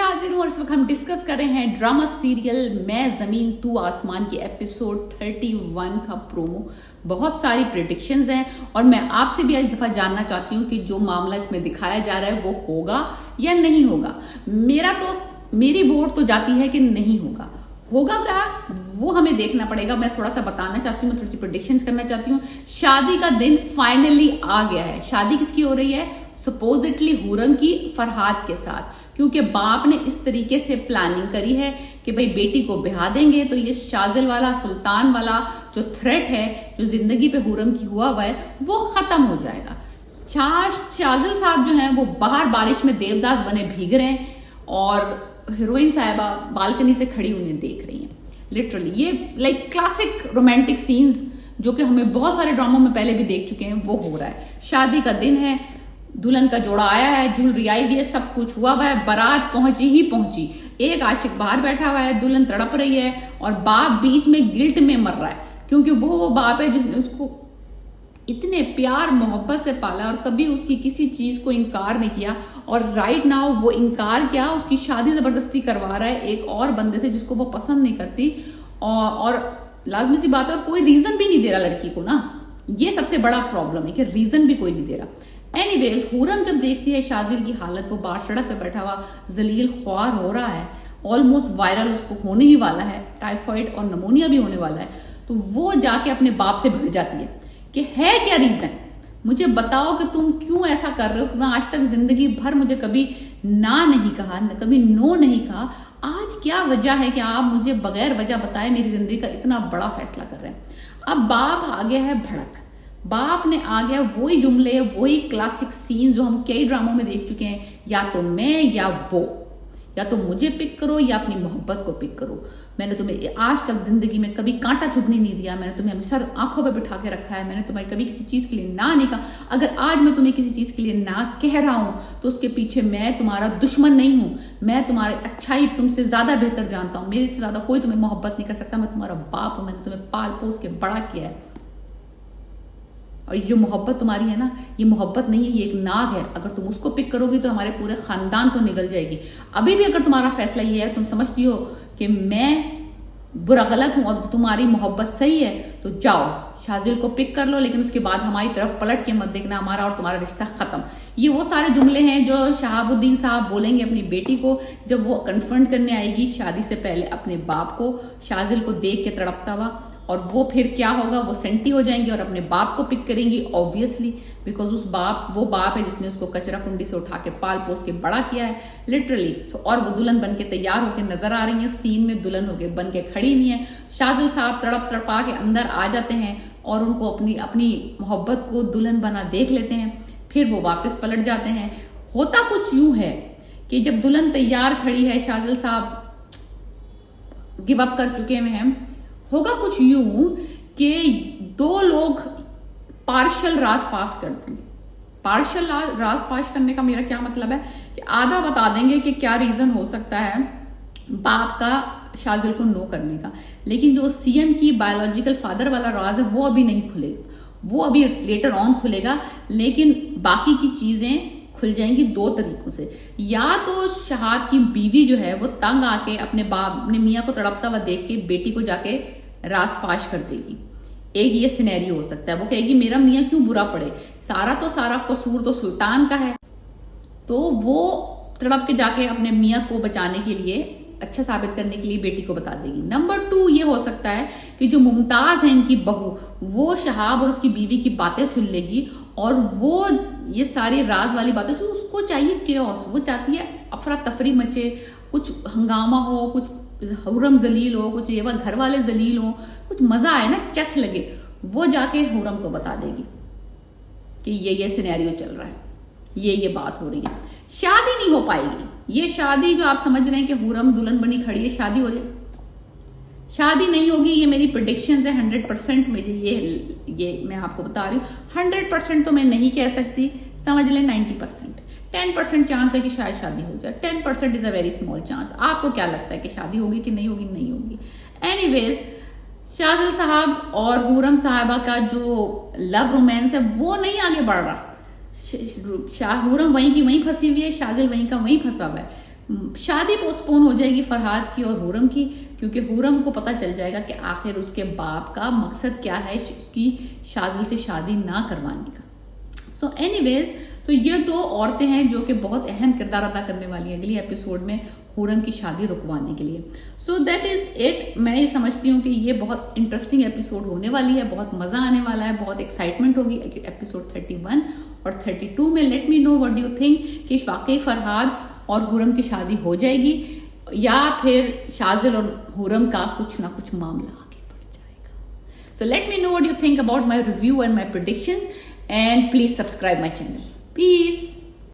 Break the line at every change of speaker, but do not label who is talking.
हाजिर हूँ और इस वक्त हम डिस्कस कर रहे हैं ड्रामा सीरियल मैं जमीन तू आसमान की एपिसोड 31 का प्रोमो। बहुत सारी प्रेडिक्शंस हैं और मैं आपसे भी इस दफा जानना चाहती हूँ कि जो मामला इसमें दिखाया जा रहा है वो होगा या नहीं होगा। मेरी वोट तो जाती है कि नहीं होगा। होगा क्या वो हमें देखना पड़ेगा। मैं थोड़ा सा बताना चाहती हूँ, थोड़ी सी प्रेडिक्शंस करना चाहती हूँ। शादी का दिन फाइनली आ गया है। शादी किसकी हो रही है? सपोजिटली हुरम की फरहाद के साथ, क्योंकि बाप ने इस तरीके से प्लानिंग करी है कि भाई बेटी को ब्याह देंगे तो ये शाजिल वाला सुल्तान वाला जो थ्रेट है जो जिंदगी पे हुरम की हुआ है वो खत्म हो जाएगा। शाजिल साहब जो हैं वो बाहर बारिश में देवदास बने भीग रहे हैं और हीरोइन साहिबा बालकनी से खड़ी उन्हें देख रही हैं। लिटरली ये लाइक क्लासिक रोमांटिक सीन्स जो कि हमें बहुत सारे ड्रामों में पहले भी देख चुके हैं वो हो रहा है। शादी का दिन है, दुल्हन का जोड़ा आया है, ज्वेलरी आई हुई है, सब कुछ हुआ हुआ है, बारात पहुंची ही पहुंची। एक आशिक बाहर बैठा हुआ है, दुल्हन तड़प रही है और बाप बीच में गिल्ट में मर रहा है क्योंकि वो बाप है जिसने उसको इतने प्यार मोहब्बत से पाला और कभी उसकी किसी चीज को इनकार नहीं किया। और राइट नाउ वो इनकार क्या, उसकी शादी जबरदस्ती करवा रहा है एक और बंदे से जिसको वो पसंद नहीं करती और लाजमी सी बात है और कोई रीजन भी नहीं दे रहा लड़की को ना। ये सबसे बड़ा प्रॉब्लम है कि रीजन भी कोई नहीं दे रहा। एनीवेज हुरम जब देखती है शाजिल की हालत, वो बाहर सड़क पे बैठा हुआ जलील ख्वार हो रहा है, ऑलमोस्ट वायरल उसको होने ही वाला है, टाइफाइड और नमोनिया भी होने वाला है, तो वो जाके अपने बाप से भिड़ जाती है कि है क्या रीजन, मुझे बताओ कि तुम क्यों ऐसा कर रहे हो। तुमने आज तक जिंदगी भर मुझे कभी ना नहीं कहा, कभी नो नहीं कहा, आज क्या वजह है कि आप मुझे बगैर वजह बताए मेरी जिंदगी का इतना बड़ा फैसला कर रहे हैं। अब बाप आ गया है भड़क, बाप ने आ गया वही जुमले, वही क्लासिक सीन जो हम कई ड्रामों में देख चुके हैं, या तो मैं या वो, या तो मुझे पिक करो या अपनी मोहब्बत को पिक करो। मैंने तुम्हें आज तक जिंदगी में कभी कांटा चुभने नहीं दिया, मैंने तुम्हें हमेशा आंखों पे बिठा के रखा है, मैंने तुम्हें कभी किसी चीज के लिए ना नहीं कहा। अगर आज मैं तुम्हें किसी चीज के लिए ना कह रहा हूं तो उसके पीछे मैं तुम्हारा दुश्मन नहीं हूं, मैं तुम्हारी अच्छाई तुमसे ज्यादा बेहतर जानता हूं, मेरे से ज्यादा कोई तुम्हें मोहब्बत नहीं कर सकता। मैं तुम्हारा बाप हूं, मैंने तुम्हें पाल पोस के बड़ा किया है और ये जो मोहब्बत तुम्हारी है ना, ये मोहब्बत नहीं है, ये एक नाग है। अगर तुम उसको पिक करोगी तो हमारे पूरे खानदान को निगल जाएगी। अभी भी अगर तुम्हारा फैसला ये है, तुम समझती हो कि मैं बुरा गलत हूं और तुम्हारी मोहब्बत सही है, तो जाओ शाजिल को पिक कर लो, लेकिन उसके बाद हमारी तरफ पलट के मत देखना, हमारा और तुम्हारा रिश्ता खत्म। ये वो सारे जुमले हैं जो शहाबुद्दीन साहब बोलेंगे अपनी बेटी को जब वो कन्फ्रंट करने आएगी शादी से पहले अपने बाप को, शाजिल को देख के तड़पता हुआ। और वो फिर क्या होगा, वो सेंटी हो जाएंगी और अपने बाप को पिक करेंगी ऑब्वियसली, बिकॉज वो बाप है जिसने उसको कचरा कुंडी से उठा के पाल पोस के बड़ा किया है लिटरली। और वो दुल्हन बन के तैयार होकर नजर आ रही है, सीन में दुल्हन होकर बन के खड़ी हुई है। शाजिल साहब तड़प तड़पा के अंदर आ जाते हैं और उनको अपनी मोहब्बत को दुल्हन बना देख लेते हैं, फिर वो वापस पलट जाते हैं। होता कुछ यूं है कि जब दुल्हन तैयार खड़ी है, शाजिल साहब गिव अप कर चुके हैं, होगा कुछ यूं कि दो लोग पार्शल राज फाश कर देंगे। पार्शल राज फाश करने का मेरा क्या मतलब है कि आधा बता देंगे कि क्या रीजन हो सकता है बाप का शाजिल को नो करने का, लेकिन जो सीएम की बायोलॉजिकल फादर वाला राज है वो अभी नहीं खुलेगा, वो अभी लेटर ऑन खुलेगा। लेकिन बाकी की चीजें खुल जाएंगी दो तरीकों से। या तो शहाद की बीवी जो है वो तंग आके अपने मियाँ को तड़पता हुआ देख के बेटी को जाके रासफाश कर देगी। एक ये सिनेरियो हो सकता है, वो कहेगी मेरा मियाँ क्यों बुरा पड़े, सारा कसूर तो सुल्तान का है, तो वो तड़प के जाके अपने मियाँ को बचाने के लिए, अच्छा साबित करने के लिए बेटी को बता देगी। नंबर 2 ये हो सकता है कि जो मुमताज है इनकी बहू, वो शहाब और उसकी बीवी की बातें सुन लेगी और वो ये सारी राज वाली बातें, जो उसको चाहिए केओस, वो चाहती है अफरा तफरी मचे, कुछ हंगामा हो, कुछ हुरम जलील हो, कुछ ये घर वाले जलील हो, कुछ मजा आए ना, चस लगे, वो जाके हुरम को बता देगी कि ये सिनेरियो चल रहा है, ये बात हो रही है। शादी नहीं हो पाएगी। ये शादी जो आप समझ रहे हैं कि हुरम दुल्हन बनी खड़ी है, शादी हो जाए, शादी नहीं होगी। ये मेरी प्रेडिक्शंस है 100% में, ये मैं आपको बता रही हूँ। 100% तो मैं नहीं कह सकती, समझ लें 90%। 10% चांस है कि शायद शादी हो जाए। 10% is a very small chance. आपको क्या लगता है कि शादी होगी कि नहीं होगी? नहीं होगी। एनीवेज, शाजिल साहब और हुरम साहबा का जो लव रोमांस है वो नहीं आगे बढ़ रहा। हुरम वहीं की वहीं फंसी हुई है, शाजिल वहीं का वहीं फंसा हुआ है। शादी पोस्टपोन हो जाएगी फरहाद की और हुरम की, क्योंकि हुरम को पता चल जाएगा कि आखिर उसके बाप का मकसद क्या है उसकी शाजिल से शादी ना करवाने का। सो एनीवेज, तो ये दो औरतें हैं जो कि बहुत अहम किरदार अदा करने वाली है अगली एपिसोड में हुरम की शादी रुकवाने के लिए। So that is it. मैं ये समझती हूँ कि ये बहुत इंटरेस्टिंग एपिसोड होने वाली है, बहुत मजा आने वाला है, बहुत एक्साइटमेंट होगी एपिसोड 31 और 32 में। Let me know what do you think कि वाकई फरहाद और हुरम की शादी हो जाएगी या फिर शाजिल और हुरम का कुछ ना कुछ मामला आगे बढ़ जाएगा। So let me know what you think about my review and my predictions, and please subscribe my channel. Peace.